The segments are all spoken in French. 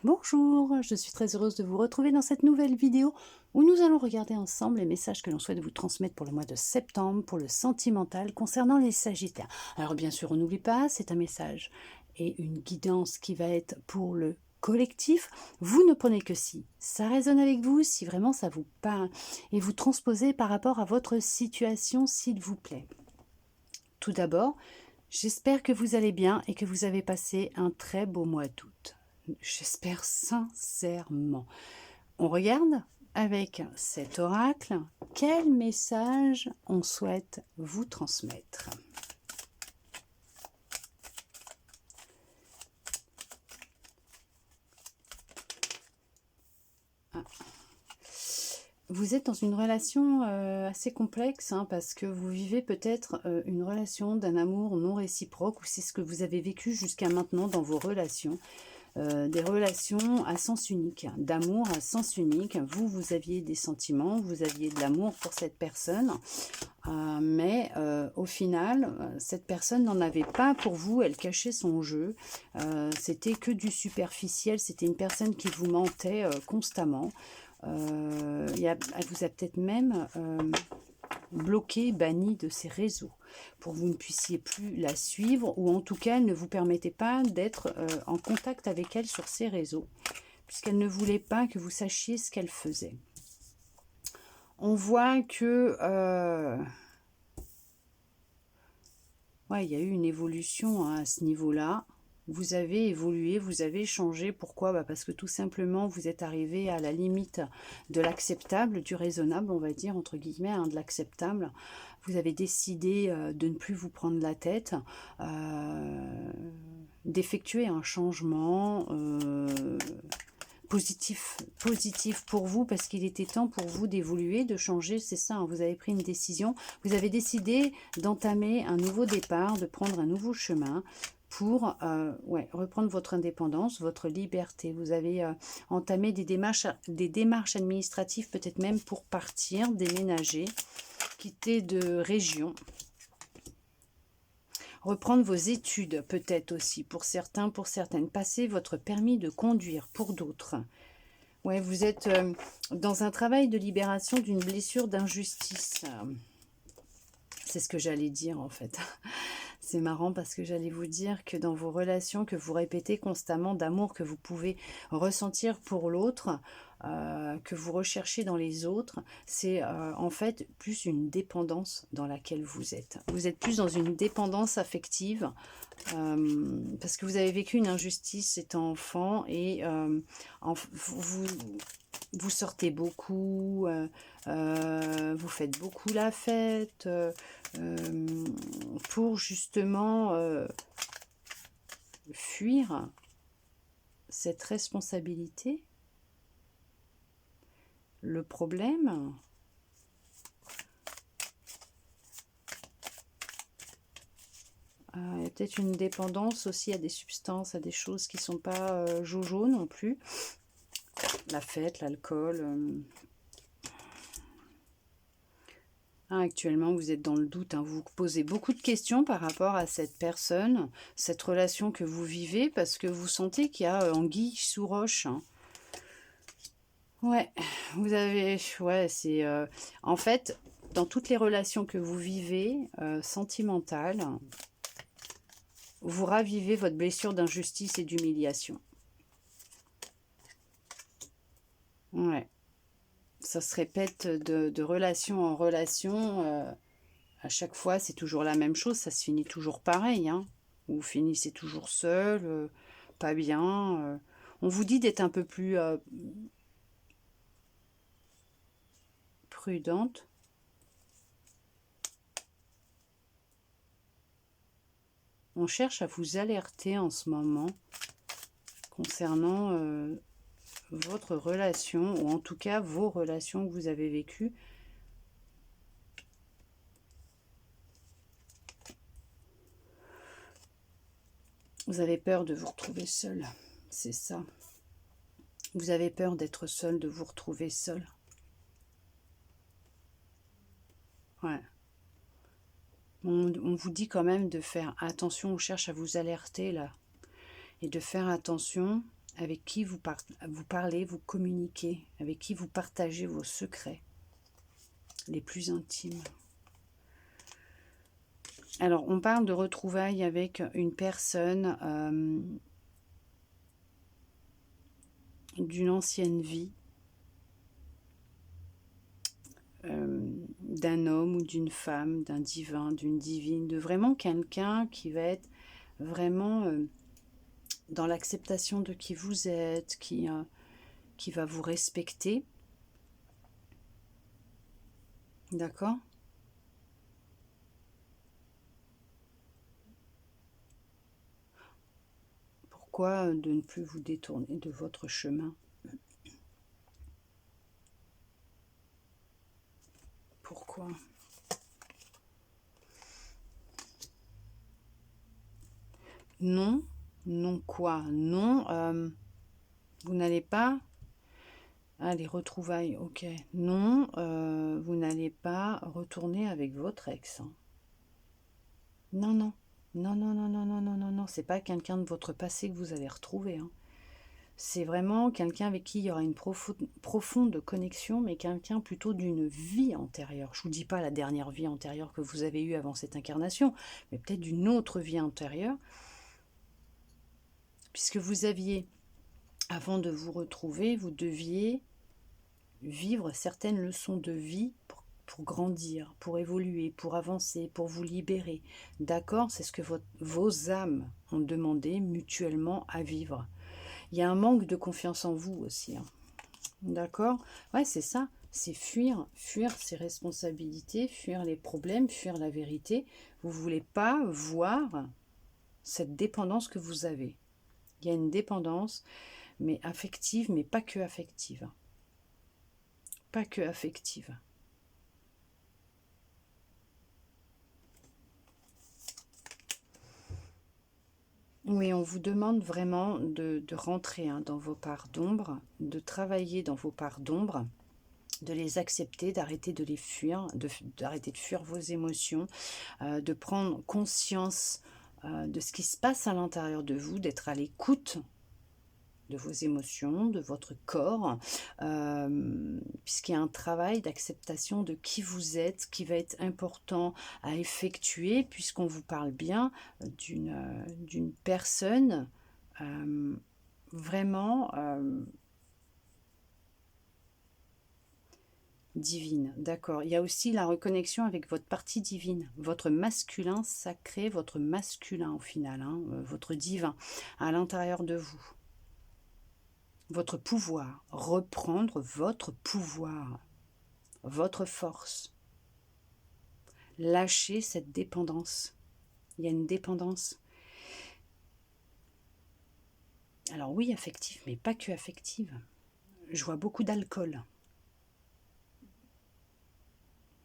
Bonjour, je suis très heureuse de vous retrouver dans cette nouvelle vidéo où nous allons regarder ensemble les messages que l'on souhaite vous transmettre pour le mois de septembre, pour le sentimental, concernant les Sagittaires. Alors bien sûr, on n'oublie pas, c'est un message et une guidance qui va être pour le collectif. Vous ne prenez que si ça résonne avec vous, si vraiment ça vous parle, et vous transposez par rapport à votre situation, s'il vous plaît. Tout d'abord, j'espère que vous allez bien et que vous avez passé un très beau mois d'août. J'espère sincèrement. On regarde avec cet oracle quel message on souhaite vous transmettre. Vous êtes dans une relation assez complexe parce que vous vivez peut-être une relation d'un amour non réciproque ou c'est ce que vous avez vécu jusqu'à maintenant dans vos relations. Des relations à sens unique, d'amour à sens unique. Vous aviez des sentiments, vous aviez de l'amour pour cette personne, mais au final, cette personne n'en avait pas pour vous, elle cachait son jeu, c'était que du superficiel, c'était une personne qui vous mentait constamment. Elle vous a peut-être même bloqué, banni de ses réseaux pour que vous ne puissiez plus la suivre ou en tout cas elle ne vous permettait pas d'être en contact avec elle sur ses réseaux puisqu'elle ne voulait pas que vous sachiez ce qu'elle faisait. On voit que ouais, il y a eu une évolution à ce niveau-là. Vous avez évolué, vous avez changé. Pourquoi? Parce que tout simplement, vous êtes arrivé à la limite de l'acceptable, du raisonnable, on va dire, entre guillemets, de l'acceptable. Vous avez décidé de ne plus vous prendre la tête, d'effectuer un changement positif pour vous, parce qu'il était temps pour vous d'évoluer, de changer, c'est ça, vous avez pris une décision, vous avez décidé d'entamer un nouveau départ, de prendre un nouveau chemin, pour reprendre votre indépendance, votre liberté. Vous avez entamé des démarches administratives, peut-être même pour partir, déménager, quitter de région, reprendre vos études peut-être aussi, pour certains, pour certaines, passer votre permis de conduire pour d'autres. Ouais, vous êtes dans un travail de libération d'une blessure d'injustice. C'est ce que j'allais dire en fait. C'est marrant parce que j'allais vous dire que dans vos relations que vous répétez constamment d'amour que vous pouvez ressentir pour l'autre, que vous recherchez dans les autres, c'est en fait plus une dépendance dans laquelle vous êtes. Vous êtes plus dans une dépendance affective parce que vous avez vécu une injustice étant enfant et vous sortez beaucoup, vous faites beaucoup la fête pour justement fuir cette responsabilité. Le problème, il y a peut-être une dépendance aussi à des substances, à des choses qui ne sont pas jojo non plus. La fête, l'alcool. Actuellement, vous êtes dans le doute, vous vous posez beaucoup de questions par rapport à cette personne, cette relation que vous vivez, parce que vous sentez qu'il y a anguille sous roche. Ouais, vous avez... Ouais, c'est... en fait, dans toutes les relations que vous vivez, sentimentales, vous ravivez votre blessure d'injustice et d'humiliation. Ouais. Ça se répète de relation en relation. À chaque fois, c'est toujours la même chose. Ça se finit toujours pareil. Vous finissez toujours seul, pas bien. On vous dit d'être un peu plus prudente. On cherche à vous alerter en ce moment concernant votre relation, ou en tout cas vos relations que vous avez vécues. Vous avez peur de vous retrouver seul, c'est ça. Vous avez peur d'être seul, de vous retrouver seul. Ouais. On vous dit quand même de faire attention, on cherche à vous alerter là. Et de faire attention avec qui vous parlez, vous communiquez, avec qui vous partagez vos secrets les plus intimes. Alors, on parle de retrouvailles avec une personne d'une ancienne vie, d'un homme ou d'une femme, d'un divin, d'une divine, de vraiment quelqu'un qui va être vraiment dans l'acceptation de qui vous êtes, qui va vous respecter. D'accord ? Pourquoi de ne plus vous détourner de votre chemin ? Pourquoi ? Non, non quoi ? Non, vous n'allez pas... Ah, les retrouvailles, ok. Non, vous n'allez pas retourner avec votre ex. Hein. Non, non. Non, non, non, non, non, non, non, non. C'est pas quelqu'un de votre passé que vous allez retrouver. Hein. C'est vraiment quelqu'un avec qui il y aura une profonde connexion, mais quelqu'un plutôt d'une vie antérieure. Je ne vous dis pas la dernière vie antérieure que vous avez eue avant cette incarnation, mais peut-être d'une autre vie antérieure, puisque vous aviez, avant de vous retrouver, vous deviez vivre certaines leçons de vie pour grandir, pour évoluer, pour avancer, pour vous libérer. D'accord ? C'est ce que vos âmes ont demandé mutuellement à vivre. Il y a un manque de confiance en vous aussi. Hein. D'accord ? Ouais, c'est ça. C'est fuir ses responsabilités, fuir les problèmes, fuir la vérité. Vous ne voulez pas voir cette dépendance que vous avez. Il y a une dépendance, mais affective, mais pas que affective. Pas que affective. Oui, on vous demande vraiment de rentrer dans vos parts d'ombre, de travailler dans vos parts d'ombre, de les accepter, d'arrêter de les fuir, d'arrêter de fuir vos émotions, de prendre conscience de ce qui se passe à l'intérieur de vous, d'être à l'écoute de vos émotions, de votre corps, puisqu'il y a un travail d'acceptation de qui vous êtes, qui va être important à effectuer, puisqu'on vous parle bien d'une personne vraiment divine. D'accord. Il y a aussi la reconnexion avec votre partie divine, votre masculin sacré, votre masculin au final, hein, votre divin à l'intérieur de vous. Votre pouvoir, reprendre votre pouvoir, votre force. Lâcher cette dépendance. Il y a une dépendance. Alors oui, affective, mais pas que affective. Je vois beaucoup d'alcool.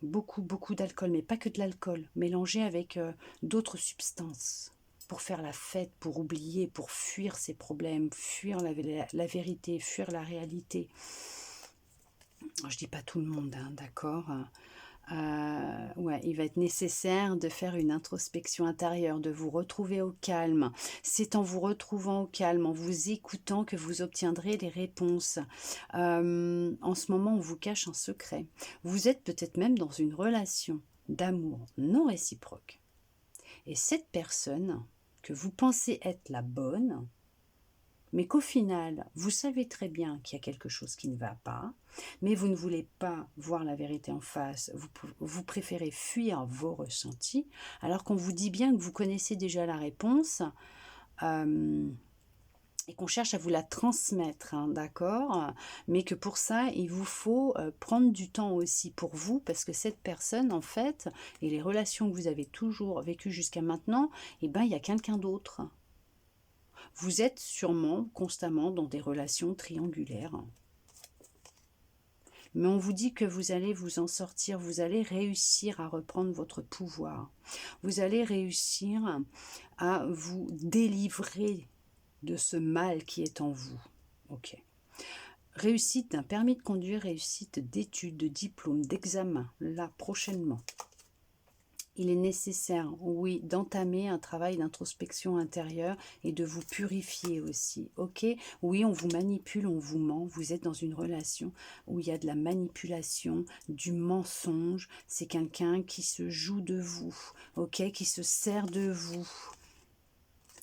Beaucoup d'alcool, mais pas que de l'alcool, mélangé avec d'autres substances. Pour faire la fête, pour oublier, pour fuir ses problèmes, fuir la vérité, fuir la réalité. Je dis pas tout le monde, hein, d'accord ? Ouais, il va être nécessaire de faire une introspection intérieure, de vous retrouver au calme. C'est en vous retrouvant au calme, en vous écoutant que vous obtiendrez les réponses. En ce moment, on vous cache un secret. Vous êtes peut-être même dans une relation d'amour non réciproque. Et cette personne que vous pensez être la bonne, mais qu'au final, vous savez très bien qu'il y a quelque chose qui ne va pas, mais vous ne voulez pas voir la vérité en face, vous préférez fuir vos ressentis, alors qu'on vous dit bien que vous connaissez déjà la réponse, et qu'on cherche à vous la transmettre, hein, d'accord ? Mais que pour ça, il vous faut prendre du temps aussi pour vous, parce que cette personne, en fait, et les relations que vous avez toujours vécues jusqu'à maintenant, eh ben, il y a quelqu'un d'autre. Vous êtes sûrement constamment dans des relations triangulaires. Mais on vous dit que vous allez vous en sortir, vous allez réussir à reprendre votre pouvoir. Vous allez réussir à vous délivrer de ce mal qui est en vous. Ok. Réussite d'un permis de conduire, réussite d'études, de diplômes, d'examens, là, prochainement. il est nécessaire, oui, d'entamer un travail d'introspection intérieure et de vous purifier aussi, ok? Oui, on vous manipule, on vous ment, vous êtes dans une relation où il y a de la manipulation, du mensonge, c'est quelqu'un qui se joue de vous, ok? Qui se sert de vous.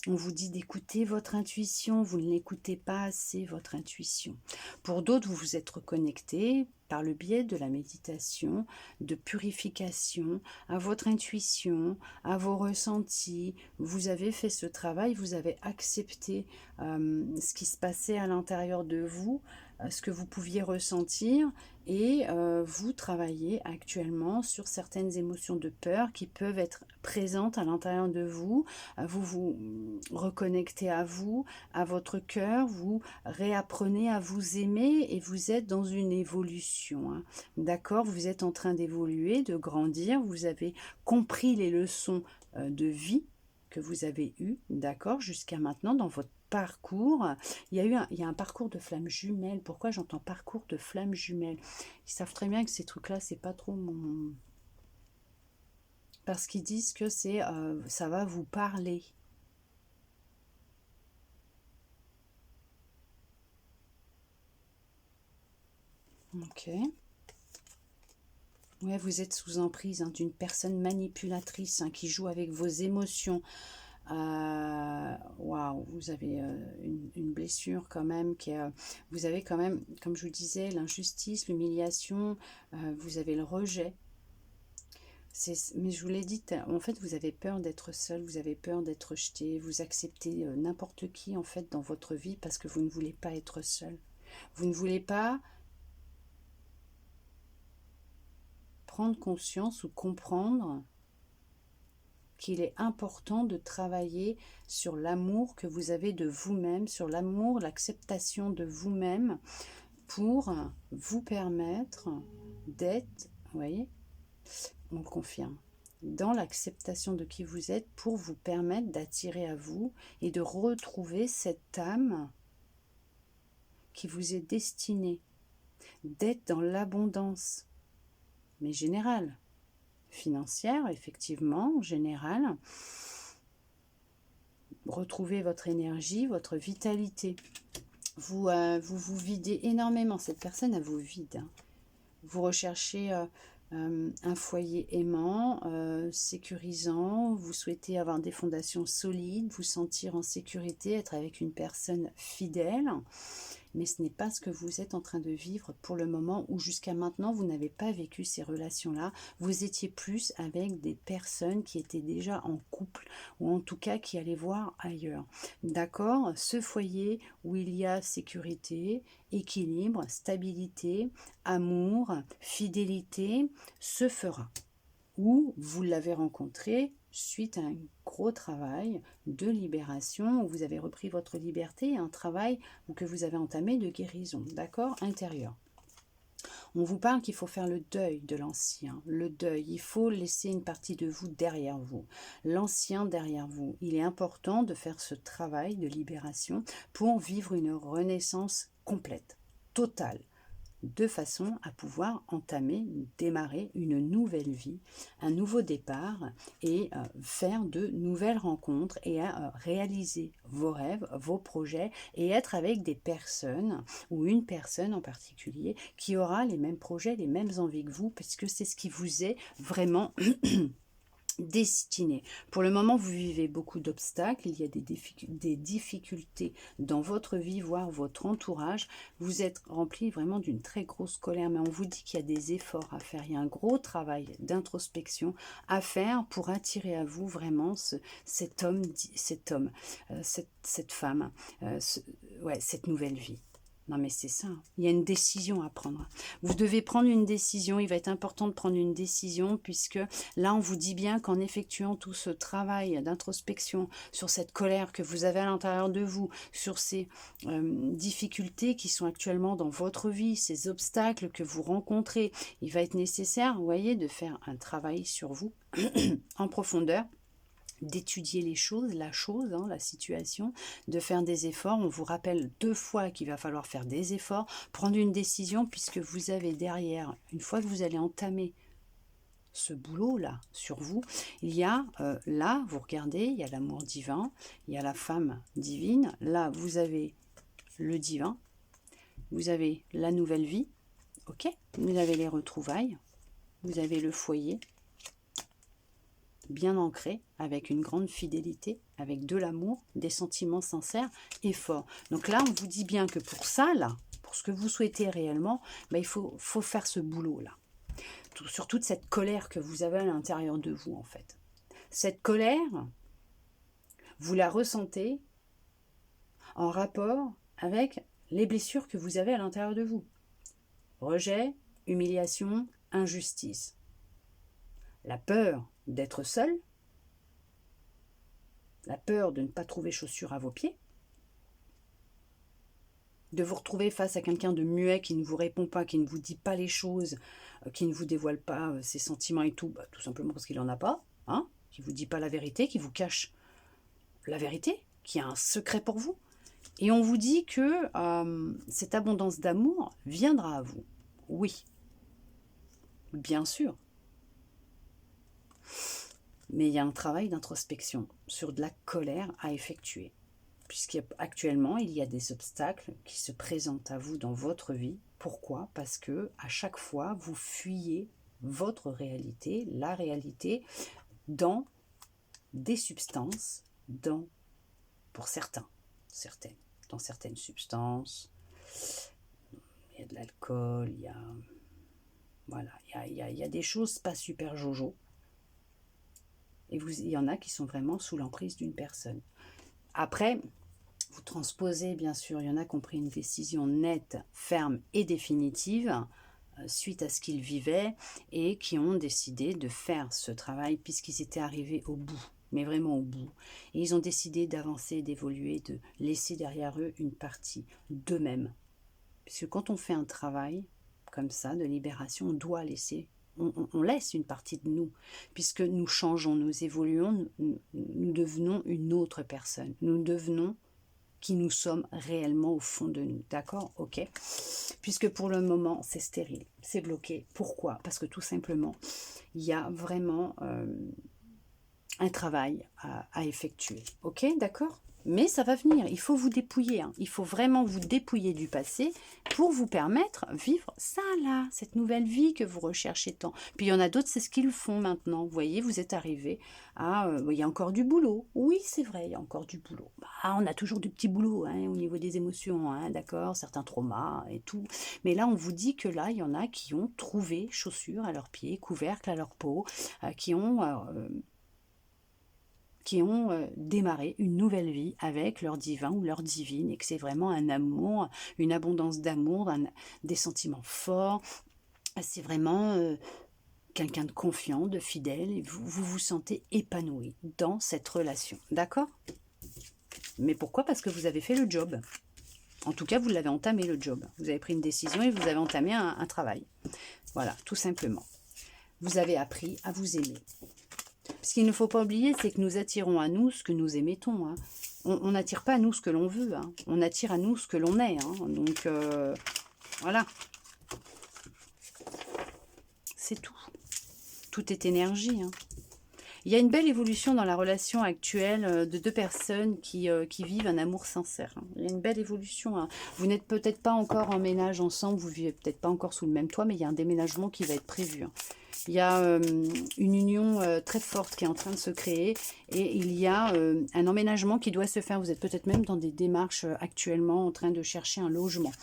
On vous dit d'écouter votre intuition, vous ne l'écoutez pas assez, votre intuition. Pour d'autres, vous vous êtes reconnecté par le biais de la méditation, de purification, à votre intuition, à vos ressentis. Vous avez fait ce travail, vous avez accepté ce qui se passait à l'intérieur de vous, ce que vous pouviez ressentir, et vous travaillez actuellement sur certaines émotions de peur qui peuvent être présentes à l'intérieur de vous. Vous vous reconnectez à vous, à votre cœur, vous réapprenez à vous aimer et vous êtes dans une évolution. Hein. D'accord? Vous êtes en train d'évoluer, de grandir, vous avez compris les leçons de vie que vous avez eues, d'accord, jusqu'à maintenant dans votre parcours. Il y a un parcours de flammes jumelles. Pourquoi j'entends parcours de flammes jumelles? Ils savent très bien que ces trucs-là, c'est pas trop mon... Parce qu'ils disent que c'est, ça va vous parler. Ok. Ouais, vous êtes sous emprise hein, d'une personne manipulatrice hein, qui joue avec vos émotions. Waouh, vous avez une blessure quand même. Vous avez quand même, comme je vous disais, l'injustice, l'humiliation, vous avez le rejet. Mais je vous l'ai dit, en fait, vous avez peur d'être seul, vous avez peur d'être rejeté, vous acceptez n'importe qui en fait dans votre vie parce que vous ne voulez pas être seul. Vous ne voulez pas prendre conscience ou comprendre qu'il est important de travailler sur l'amour que vous avez de vous-même, sur l'amour, l'acceptation de vous-même pour vous permettre d'être, vous voyez, on confirme, dans l'acceptation de qui vous êtes pour vous permettre d'attirer à vous et de retrouver cette âme qui vous est destinée, d'être dans l'abondance, mais générale, financière, effectivement, générale. Retrouvez votre énergie, votre vitalité. Vous vous videz énormément. Cette personne, elle vous vide. Hein. Vous recherchez un foyer aimant, sécurisant. Vous souhaitez avoir des fondations solides, vous sentir en sécurité, être avec une personne fidèle. Mais ce n'est pas ce que vous êtes en train de vivre pour le moment où jusqu'à maintenant vous n'avez pas vécu ces relations-là. Vous étiez plus avec des personnes qui étaient déjà en couple ou en tout cas qui allaient voir ailleurs. D'accord? Ce foyer où il y a sécurité, équilibre, stabilité, amour, fidélité se fera. Ou vous l'avez rencontré suite à un gros travail de libération, où vous avez repris votre liberté, un travail que vous avez entamé de guérison, d'accord, intérieur. On vous parle qu'il faut faire le deuil de l'ancien, le deuil, il faut laisser une partie de vous derrière vous, l'ancien derrière vous. Il est important de faire ce travail de libération pour vivre une renaissance complète, totale, de façon à pouvoir entamer, démarrer une nouvelle vie, un nouveau départ et faire de nouvelles rencontres et réaliser vos rêves, vos projets et être avec des personnes ou une personne en particulier qui aura les mêmes projets, les mêmes envies que vous parce que c'est ce qui vous est vraiment destiné. Pour le moment, vous vivez beaucoup d'obstacles, il y a des difficultés dans votre vie, voire votre entourage. Vous êtes rempli vraiment d'une très grosse colère, mais on vous dit qu'il y a des efforts à faire. Il y a un gros travail d'introspection à faire pour attirer à vous vraiment cette femme, cette nouvelle vie. Non mais c'est ça, il y a une décision à prendre. Vous devez prendre une décision, il va être important de prendre une décision puisque là on vous dit bien qu'en effectuant tout ce travail d'introspection sur cette colère que vous avez à l'intérieur de vous, sur ces difficultés qui sont actuellement dans votre vie, ces obstacles que vous rencontrez, il va être nécessaire, vous voyez, de faire un travail sur vous en profondeur, d'étudier les choses, la situation, de faire des efforts. On vous rappelle 2 fois qu'il va falloir faire des efforts, prendre une décision puisque vous avez derrière, une fois que vous allez entamer ce boulot-là sur vous. Il y a, là, vous regardez, il y a l'amour divin, il y a la femme divine. Là, vous avez le divin, vous avez la nouvelle vie, ok? Vous avez les retrouvailles, vous avez le foyer, bien ancré, avec une grande fidélité, avec de l'amour, des sentiments sincères et forts. Donc là, on vous dit bien que pour ça, là, pour ce que vous souhaitez réellement, ben, il faut faire ce boulot-là. Sur toute cette colère que vous avez à l'intérieur de vous, en fait. Cette colère, vous la ressentez en rapport avec les blessures que vous avez à l'intérieur de vous. Rejet, humiliation, injustice. La peur d'être seul, la peur de ne pas trouver chaussures à vos pieds, de vous retrouver face à quelqu'un de muet qui ne vous répond pas, qui ne vous dit pas les choses, qui ne vous dévoile pas ses sentiments et tout, tout simplement parce qu'il n'en a pas, hein, qui ne vous dit pas la vérité, qui vous cache la vérité, qui a un secret pour vous. Et on vous dit que cette abondance d'amour viendra à vous. Oui, bien sûr. Mais il y a un travail d'introspection sur de la colère à effectuer. Puisqu'actuellement, il y a des obstacles qui se présentent à vous dans votre vie. Pourquoi? Parce que à chaque fois, vous fuyez votre réalité, la réalité, dans des substances, pour certaines, dans certaines substances, il y a de l'alcool, il y a, voilà, il y a des choses pas super jojo. Et il y en a qui sont vraiment sous l'emprise d'une personne. Après, vous transposez, bien sûr, il y en a qui ont pris une décision nette, ferme et définitive suite à ce qu'ils vivaient et qui ont décidé de faire ce travail puisqu'ils étaient arrivés au bout, mais vraiment au bout. Et ils ont décidé d'avancer, d'évoluer, de laisser derrière eux une partie d'eux-mêmes. Puisque quand on fait un travail comme ça, de libération, on doit laisser, on laisse une partie de nous, puisque nous changeons, nous évoluons, nous devenons une autre personne. Nous devenons qui nous sommes réellement au fond de nous. D'accord? Ok. Puisque pour le moment, c'est stérile, c'est bloqué. Pourquoi? Parce que tout simplement, il y a vraiment un travail à effectuer. Ok? D'accord? Mais ça va venir, il faut vous dépouiller, hein. Il faut vraiment vous dépouiller du passé pour vous permettre de vivre ça là, cette nouvelle vie que vous recherchez tant. Puis il y en a d'autres, c'est ce qu'ils font maintenant. Vous voyez, vous êtes arrivé à... il y a encore du boulot. Oui, c'est vrai, il y a encore du boulot. Bah, on a toujours du petit boulot hein, au niveau des émotions, hein, d'accord, certains traumas et tout. Mais là, on vous dit que là, il y en a qui ont trouvé chaussures à leurs pieds, couvercles à leur peau, qui ont démarré une nouvelle vie avec leur divin ou leur divine, et que c'est vraiment un amour, une abondance d'amour, des sentiments forts. C'est vraiment quelqu'un de confiant, de fidèle, et vous vous sentez épanoui dans cette relation. D'accord? Mais pourquoi? Parce que vous avez fait le job. En tout cas, vous l'avez entamé le job. Vous avez pris une décision et vous avez entamé un travail. Voilà, tout simplement. Vous avez appris à vous aimer. Ce qu'il ne faut pas oublier, c'est que nous attirons à nous ce que nous émettons. Hein. On n'attire pas à nous ce que l'on veut. Hein. On attire à nous ce que l'on est. Hein. Donc, voilà. C'est tout. Tout est énergie. Hein. Il y a une belle évolution dans la relation actuelle de deux personnes qui vivent un amour sincère. Hein. Il y a une belle évolution. Hein. Vous n'êtes peut-être pas encore en ménage ensemble, vous vivez peut-être pas encore sous le même toit, mais il y a un déménagement qui va être prévu. Hein. Il y a une union très forte qui est en train de se créer et il y a un emménagement qui doit se faire. Vous êtes peut-être même dans des démarches actuellement en train de chercher un logement.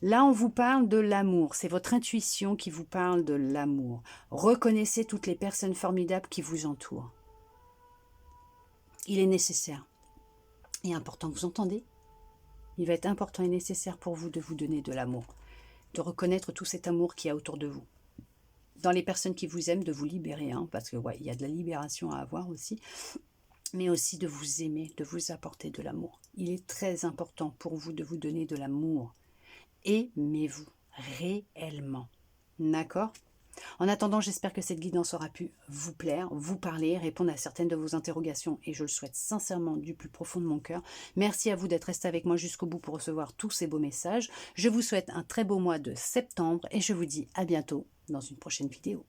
Là, on vous parle de l'amour. C'est votre intuition qui vous parle de l'amour. Reconnaissez toutes les personnes formidables qui vous entourent. Il est nécessaire et important, vous entendez? Il va être important et nécessaire pour vous de vous donner de l'amour, de reconnaître tout cet amour qu'il y a autour de vous. Dans les personnes qui vous aiment, de vous libérer, hein, parce que ouais, il y a de la libération à avoir aussi, mais aussi de vous aimer, de vous apporter de l'amour. Il est très important pour vous de vous donner de l'amour. Aimez-vous réellement. D'accord? En attendant, j'espère que cette guidance aura pu vous plaire, vous parler, répondre à certaines de vos interrogations et je le souhaite sincèrement du plus profond de mon cœur. Merci à vous d'être resté avec moi jusqu'au bout pour recevoir tous ces beaux messages. Je vous souhaite un très beau mois de septembre et je vous dis à bientôt dans une prochaine vidéo.